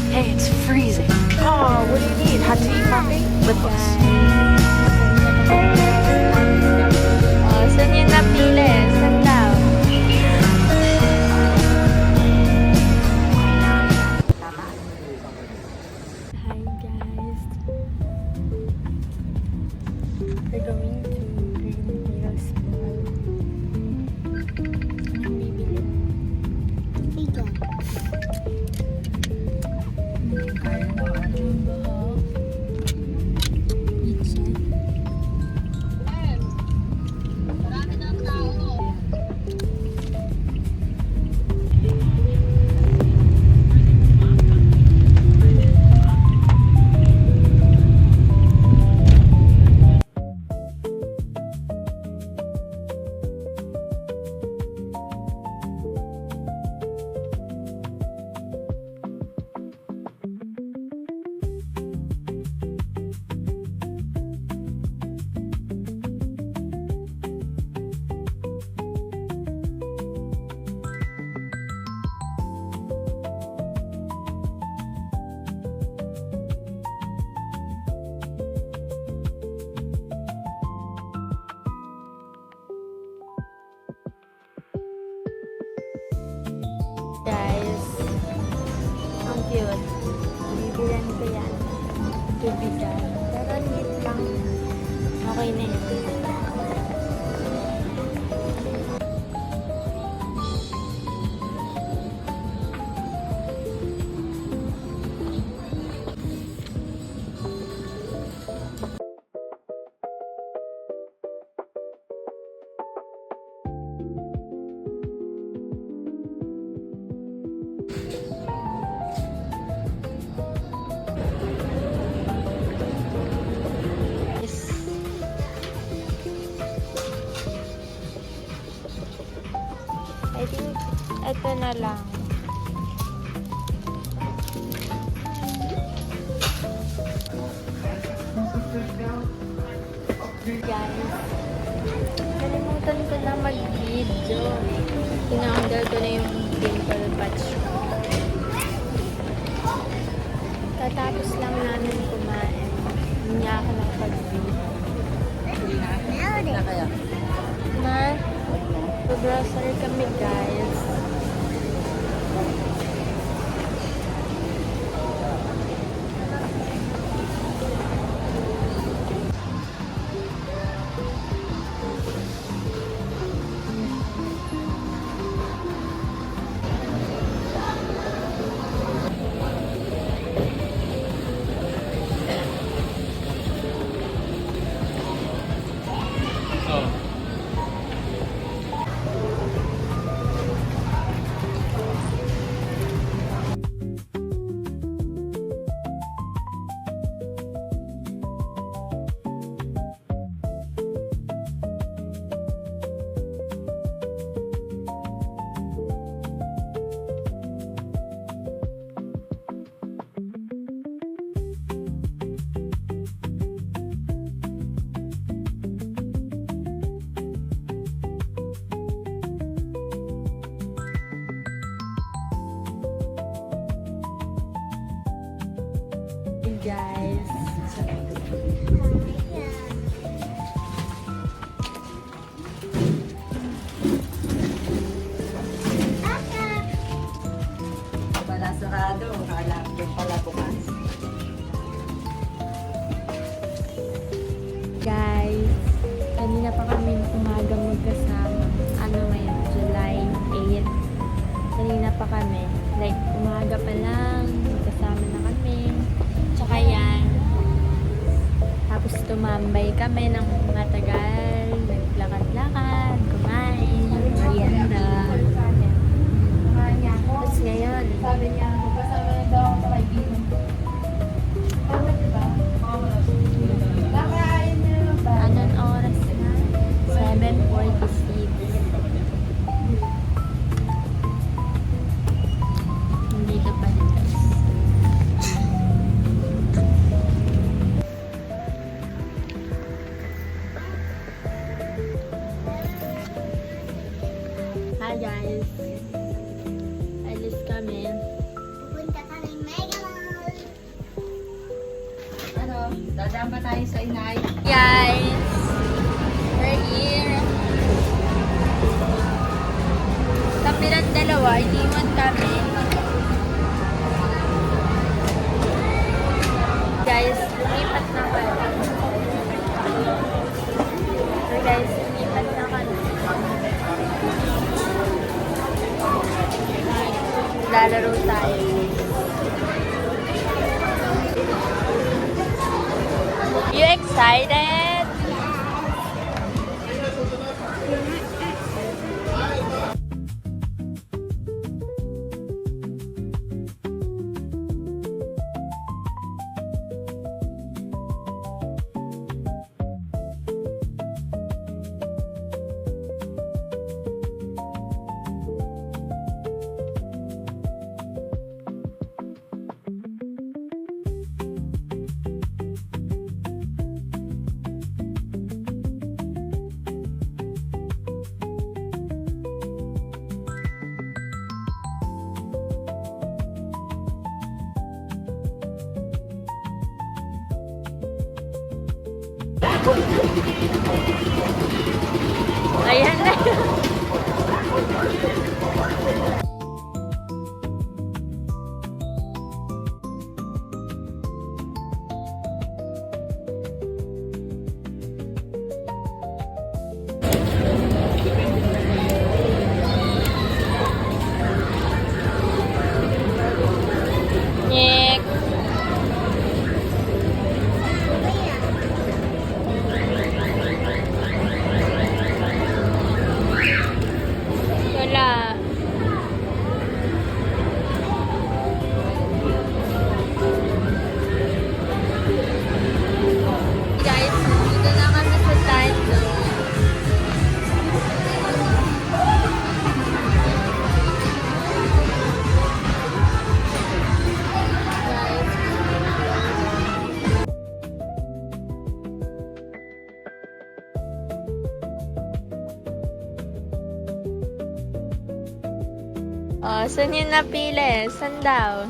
Hey, it's freezing. Oh, what do you need? Hot tea, coffee? Lip gloss. Oh, saan yung napili? Saan daw? Hi guys. We're going to Green Hills Mall. Anong bibili? Bigan. Guys, ang cute. Bibilan ko yan. Tubigan. Pero ang lit lang. Okay na yun. I think ito na lang. Guys, nalimutan ko na mag-video. Pina-under ko na yung dimple patch ko. Katapos lang namin kumain. Hindi ako nakapag-video. Ma, grocery kami guys. Guys. Wala sarado, alam din pala bukas. Guys, kanina pa kami umaga magkasama. Ano ngayon? July 8. Kanina pa kami. Like, umaga pa lang. Magkasama na kami. Tsaka yan. Tapos tumambay kami ng matagal. Naglakad-lakad. Kumain. Merienda. Tapos ngayon. Sabi niya, magkasama na daw ako sa kaibigan. Tama diba? Kakain niya ba? Anong oras na? 7:46. Dito pa rin guys. Dadaan pa tayo sa inay. Guys, we're here. Kami lang dalawa, iniwan kami. Guys, lumipat na kami. So guys, lumipat na kami. Lalaro tayo. You excited? Ayan na. Nick. Wala. Guys, dito na kami sa Tandem. Oh, saan yung napili? Saan daw?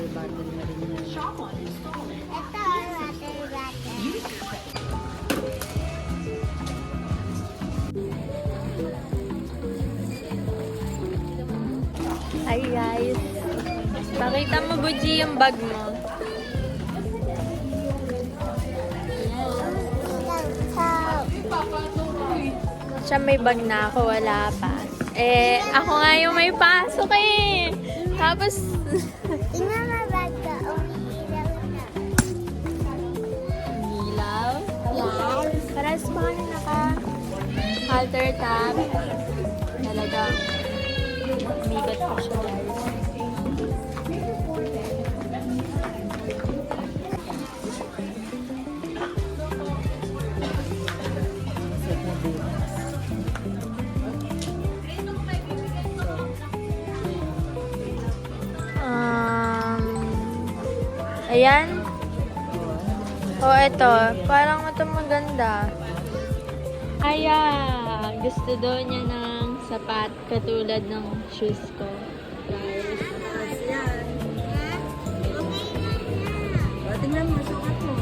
Battle na rin yan. Hi guys. Pakita mo, Buji, yung bag mo. Siya may bag na ako, wala pa. Eh, ako nga yung may pasok eh. Tapos, Tingnan mo bag ka, umiilaw na. ilaw. Yes. Paras pa ka naka halter top. Talagang umigat pa siya, guys. Ayan. Oh, eto. Parang ito maganda. Ayan. Gusto daw niya ng sapat katulad ng shoes ko. Guys. Tingnan mo, sukat mo.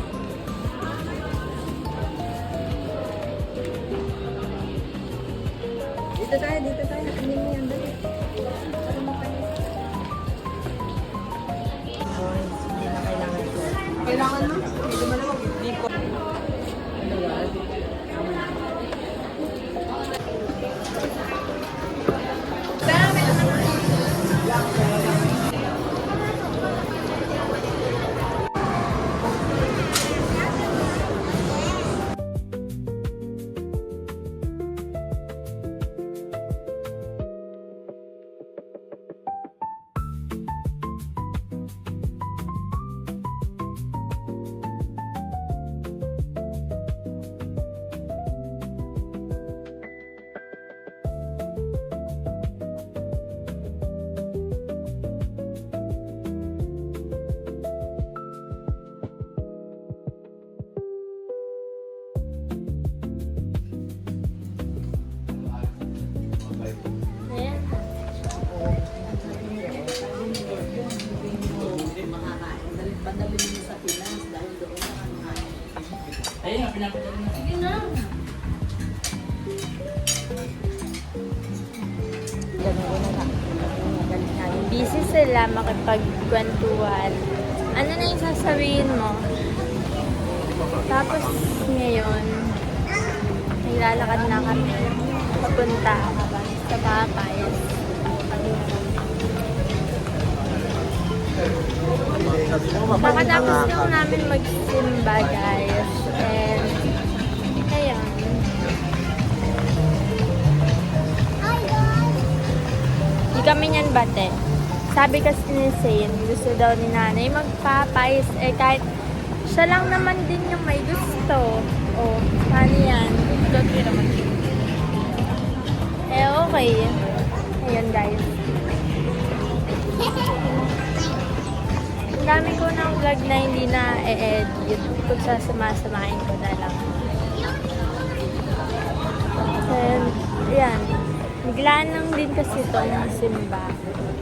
Dito tayo, dito tayo. Tingnan mo yan, dali. Para makalis. Hindi na kailangan ito. Kailangan mo? Hindi mo naman. Hindi ko. Ano yan? Padalhin mo sa Pinas dahil doon ang ano. Ayun nga, pinapadala na. Sige na. Busy sila makipagkwentuhan. Ano na yung sasabihin mo? Tapos ngayon, naglalakad na kami papunta sa bahay. Nakatapos lang namin magsimba, guys. And, ayun. Hi guys! Di kami niyan bate. Sabi kasi ni Zane, gusto daw ni nanay magpapais. Eh, kahit siya lang naman din yung may gusto. Oh, paano yan? Dati naman. Eh, okay. Ayun, guys. Ang dami ko ng vlog na hindi na e-edit. Kung sasama-samahin ko na lang. And, ayan. Biglaan lang din kasi itong simba.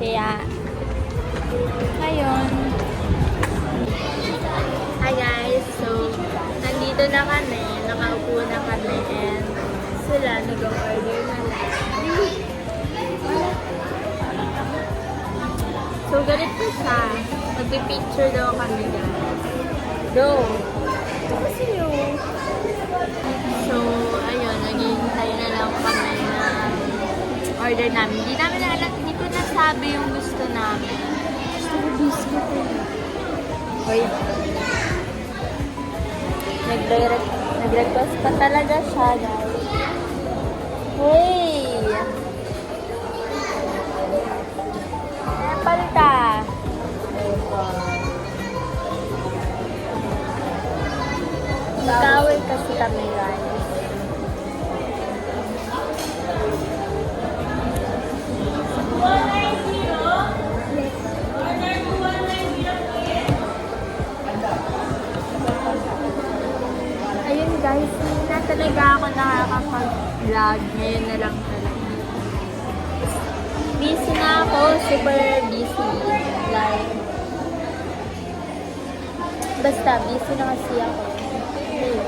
Kaya, ayun. Hi guys! So, nandito na kami. Nakaupo na kami. And sila nag-order na lang. So, ganito siya. Magpipicture daw kami guys. Go! Kasi yun. So, ayun. Naghihintay na lang kami na order namin. Hindi namin alam. Hindi ko nasabi yung gusto namin. Gusto ko biscuit eh. Wait. Nag-request pa talaga siya guys. Hey! Palta! Nagkawin kasi kami guys. Ayun guys, hindi na talaga ako nakakapag-vlog. Ngayon na lang talaga. Busy na ako, super busy. Like, basta busy na kasi ako. Ayun.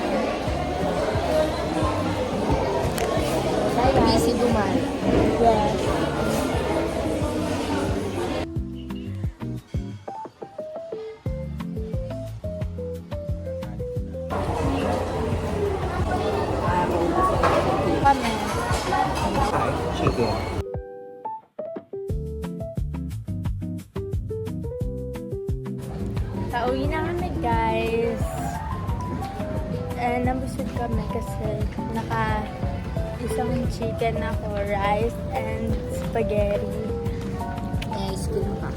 Bye guys. Busy duman. Yes. Kami. Chicken. Pauwi na kami guys. And nabusog kami kasi isang chicken ako, rice and spaghetti. Ice cream pa.